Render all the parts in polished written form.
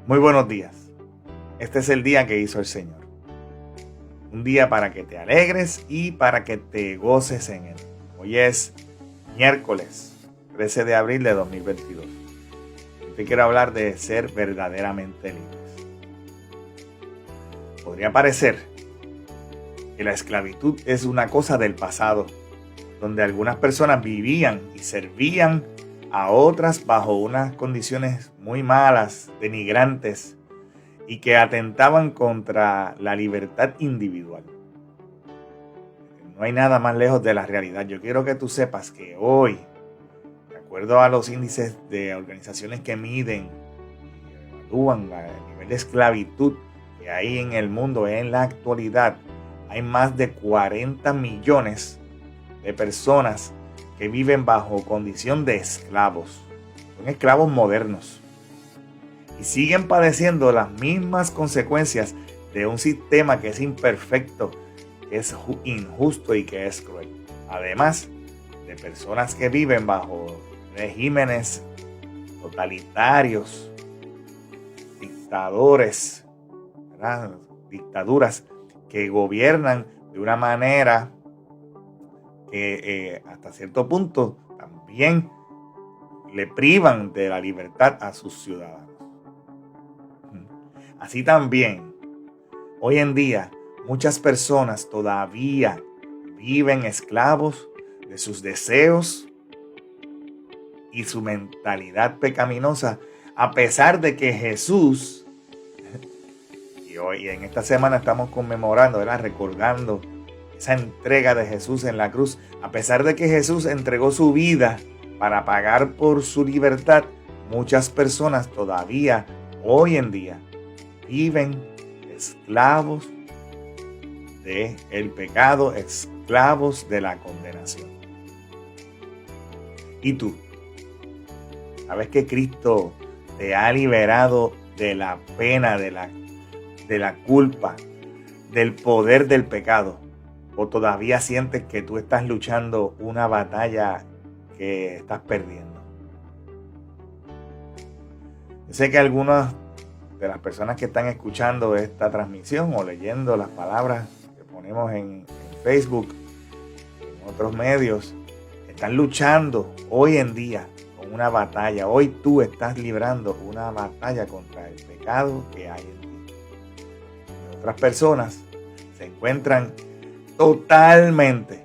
Muy buenos días. Este es el día que hizo el Señor. Un día para que te alegres y para que te goces en él. Hoy es miércoles 13 de abril de 2022. Te quiero hablar de ser verdaderamente libres. Podría parecer que la esclavitud es una cosa del pasado, donde algunas personas vivían y servían a otras bajo unas condiciones muy malas, denigrantes, y que atentaban contra la libertad individual. No hay nada más lejos de la realidad. Yo quiero que tú sepas que hoy, de acuerdo a los índices de organizaciones que miden y evalúan el nivel de esclavitud que hay en el mundo en la actualidad, hay más de 40 millones de personas que viven bajo condición de esclavos. Son esclavos modernos. Y siguen padeciendo las mismas consecuencias de un sistema que es imperfecto, que es injusto y que es cruel. Además de personas que viven bajo regímenes totalitarios, dictadores, ¿verdad? Dictaduras que gobiernan de una manera que hasta cierto punto también le privan de la libertad a sus ciudadanos. Así también, hoy en día, muchas personas todavía viven esclavos de sus deseos y su mentalidad pecaminosa, a pesar de que Jesús, y hoy en esta semana estamos conmemorando, ¿verdad? Recordando esa entrega de Jesús en la cruz, a pesar de que Jesús entregó su vida para pagar por su libertad, muchas personas todavía hoy en día viven esclavos del pecado, esclavos de la condenación. ¿Y tú? ¿Sabes que Cristo te ha liberado de la pena, de la culpa, del poder del pecado? ¿O todavía sientes que tú estás luchando una batalla que estás perdiendo? Yo sé que algunas de las personas que están escuchando esta transmisión o leyendo las palabras que ponemos en Facebook, en otros medios, están luchando hoy en día con una batalla. Hoy tú estás librando una batalla contra el pecado que hay en ti. Y otras personas se encuentran totalmente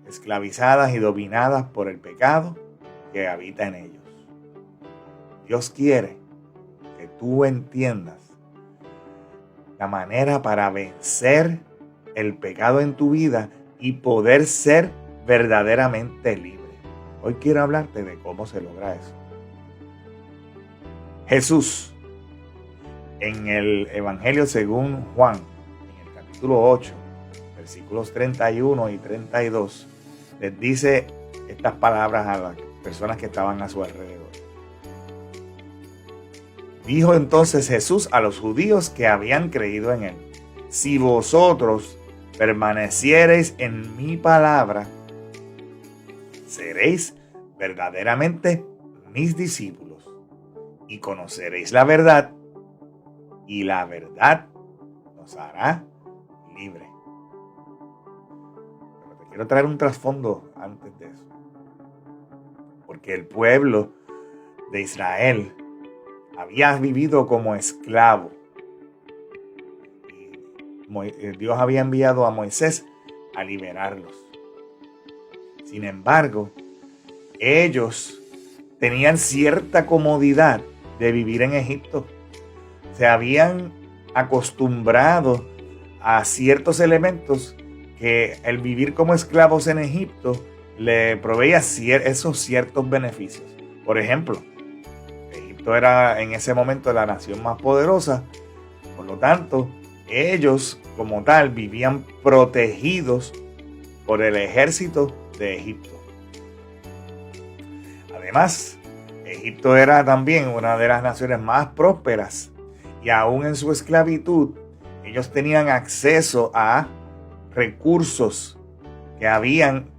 esclavizadas y dominadas por el pecado que habita en ellos. Dios quiere que tú entiendas la manera para vencer el pecado en tu vida y poder ser verdaderamente libre. Hoy quiero hablarte de cómo se logra eso. Jesús, en el Evangelio según Juan, en el capítulo 8, versículos 31 y 32, les dice estas palabras a las personas que estaban a su alrededor. Dijo entonces Jesús a los judíos que habían creído en él: si vosotros permaneciereis en mi palabra, seréis verdaderamente mis discípulos y conoceréis la verdad, y la verdad nos hará libre. Pero te quiero traer un trasfondo antes de eso, porque el pueblo de Israel había vivido como esclavo. Y Dios había enviado a Moisés a liberarlos. Sin embargo, ellos tenían cierta comodidad de vivir en Egipto. Se habían acostumbrado a ciertos elementos que el vivir como esclavos en Egipto le proveía esos ciertos beneficios. Por ejemplo, Egipto era en ese momento la nación más poderosa, por lo tanto, ellos como tal vivían protegidos por el ejército de Egipto. Además, Egipto era también una de las naciones más prósperas y aún en su esclavitud, ellos tenían acceso a recursos que habían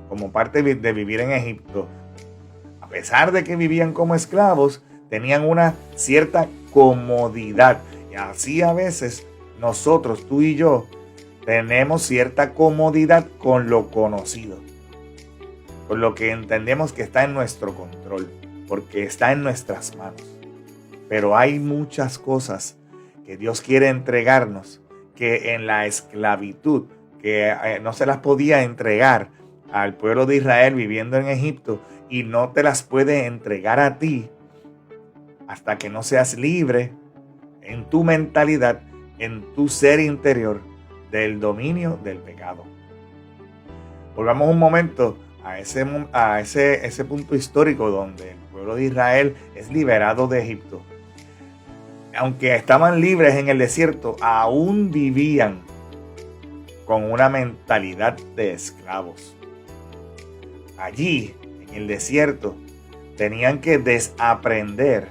como parte de vivir en Egipto. A pesar de que vivían como esclavos, tenían una cierta comodidad. Y así a veces nosotros, tú y yo, tenemos cierta comodidad con lo conocido, con lo que entendemos que está en nuestro control, porque está en nuestras manos. Pero hay muchas cosas que Dios quiere entregarnos, que en la esclavitud, que no se las podía entregar al pueblo de Israel viviendo en Egipto, y no te las puede entregar a ti hasta que no seas libre en tu mentalidad, en tu ser interior, del dominio del pecado. Volvamos un momento a ese punto histórico donde el pueblo de Israel es liberado de Egipto. Aunque estaban libres en el desierto, aún vivían con una mentalidad de esclavos. Allí, en el desierto, tenían que desaprender.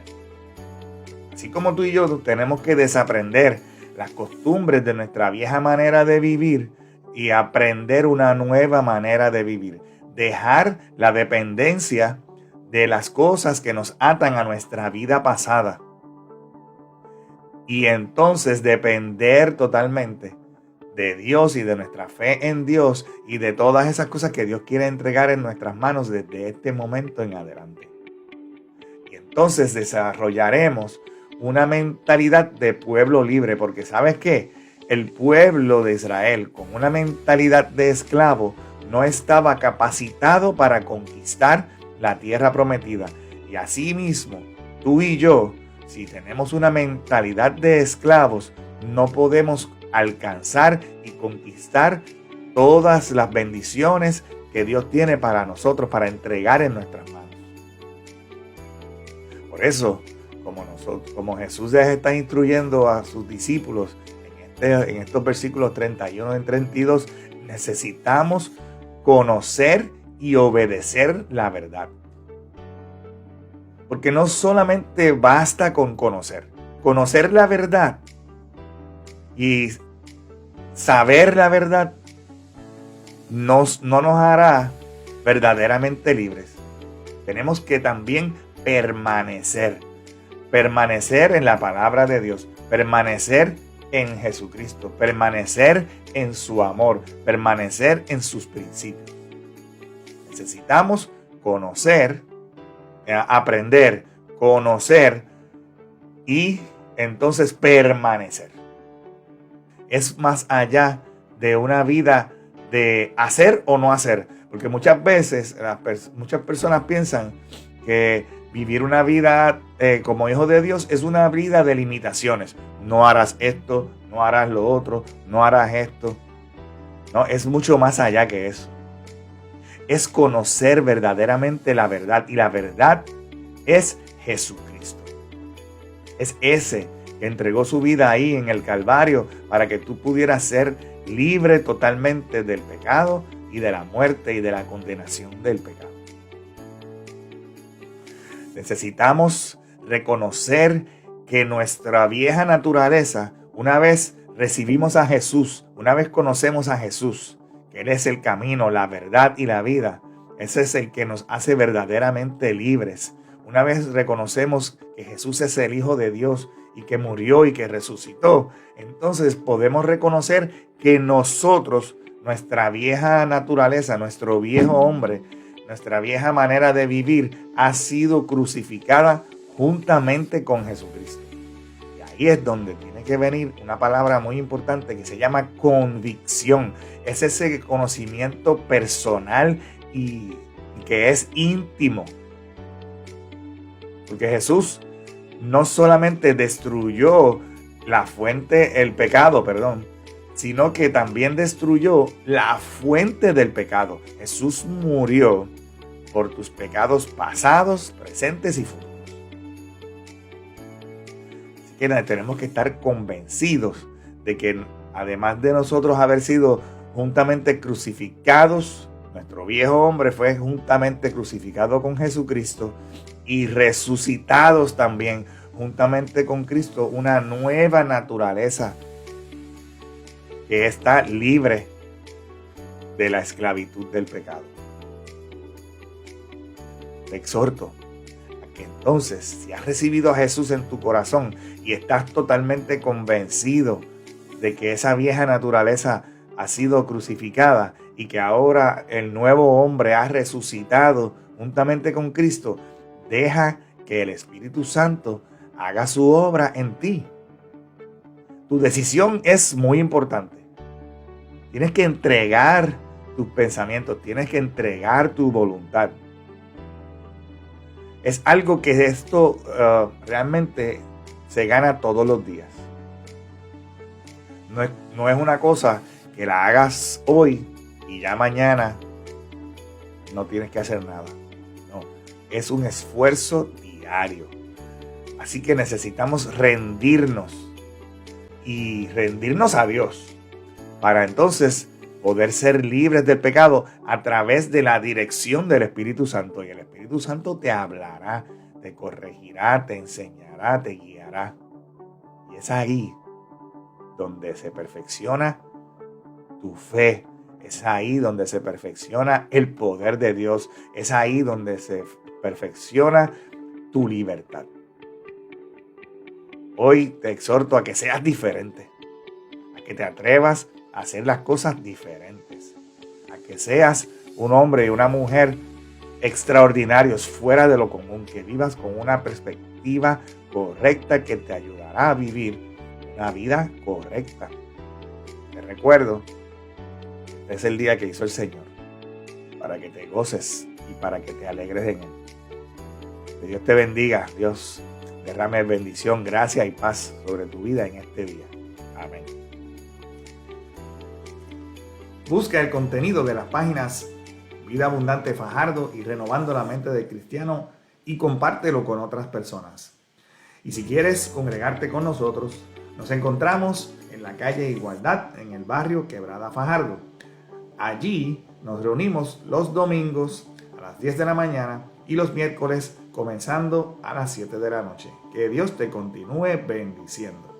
Así como tú y yo tenemos que desaprender las costumbres de nuestra vieja manera de vivir y aprender una nueva manera de vivir. Dejar la dependencia de las cosas que nos atan a nuestra vida pasada. Y entonces depender totalmente de Dios y de nuestra fe en Dios y de todas esas cosas que Dios quiere entregar en nuestras manos desde este momento en adelante. Y entonces desarrollaremos una mentalidad de pueblo libre, porque ¿sabes qué? El pueblo de Israel con una mentalidad de esclavo no estaba capacitado para conquistar la tierra prometida. Y asimismo, tú y yo, si tenemos una mentalidad de esclavos, no podemos alcanzar y conquistar todas las bendiciones que Dios tiene para nosotros, para entregar en nuestras manos. Por eso, como Jesús les está instruyendo a sus discípulos en estos versículos 31 y 32, necesitamos conocer y obedecer la verdad. Porque no solamente basta con conocer la verdad y saber la verdad no nos hará verdaderamente libres. Tenemos que también permanecer en la palabra de Dios, permanecer en Jesucristo, permanecer en su amor, permanecer en sus principios. Necesitamos conocer, aprender, conocer y entonces permanecer. Es más allá de una vida de hacer o no hacer, porque muchas veces muchas personas piensan que vivir una vida como hijo de Dios es una vida de limitaciones. No harás esto, no harás lo otro, no harás esto. No, es mucho más allá que eso. Es conocer verdaderamente la verdad, y la verdad es Jesucristo. Es ese que entregó su vida ahí en el Calvario para que tú pudieras ser libre totalmente del pecado y de la muerte y de la condenación del pecado. Necesitamos reconocer que nuestra vieja naturaleza, una vez recibimos a Jesús, una vez conocemos a Jesús, que Él es el camino, la verdad y la vida, ese es el que nos hace verdaderamente libres. Una vez reconocemos que Jesús es el Hijo de Dios y que murió y que resucitó, entonces podemos reconocer que nosotros, nuestra vieja naturaleza, nuestro viejo hombre, nuestra vieja manera de vivir ha sido crucificada juntamente con Jesucristo. Y ahí es donde tiene que venir una palabra muy importante que se llama convicción. Es ese conocimiento personal y que es íntimo. Porque Jesús no solamente destruyó el pecado, sino que también destruyó la fuente del pecado. Jesús murió por tus pecados pasados, presentes y futuros. Así que tenemos que estar convencidos de que además de nosotros haber sido juntamente crucificados, nuestro viejo hombre fue juntamente crucificado con Jesucristo y resucitados también juntamente con Cristo, una nueva naturaleza que está libre de la esclavitud del pecado. Te exhorto a Entonces, si has recibido a Jesús en tu corazón y estás totalmente convencido de que esa vieja naturaleza ha sido crucificada y que ahora el nuevo hombre ha resucitado juntamente con Cristo, deja que el Espíritu Santo haga su obra en ti. Tu decisión es muy importante. Tienes que entregar tus pensamientos, tienes que entregar tu voluntad. Es algo que esto realmente se gana todos los días. No es una cosa que la hagas hoy y ya mañana no tienes que hacer nada. No, es un esfuerzo diario. Así que necesitamos rendirnos y rendirnos a Dios para entonces poder ser libres del pecado a través de la dirección del Espíritu Santo. Y el Espíritu Santo te hablará, te corregirá, te enseñará, te guiará. Y es ahí donde se perfecciona tu fe. Es ahí donde se perfecciona el poder de Dios. Es ahí donde se perfecciona tu libertad. Hoy te exhorto a que seas diferente, a que te atrevas a hacer las cosas diferentes, a que seas un hombre y una mujer extraordinarios, fuera de lo común, que vivas con una perspectiva correcta que te ayudará a vivir una vida correcta. Te recuerdo, este es el día que hizo el Señor, para que te goces y para que te alegres en Él. Que Dios te bendiga, Dios derrame bendición, gracia y paz sobre tu vida en este día. Amén. Busca el contenido de las páginas Vida Abundante Fajardo y Renovando la Mente del Cristiano y compártelo con otras personas. Y si quieres congregarte con nosotros, nos encontramos en la calle Igualdad, en el barrio Quebrada Fajardo. Allí nos reunimos los domingos a las 10 de la mañana y los miércoles comenzando a las 7 de la noche. Que Dios te continúe bendiciendo.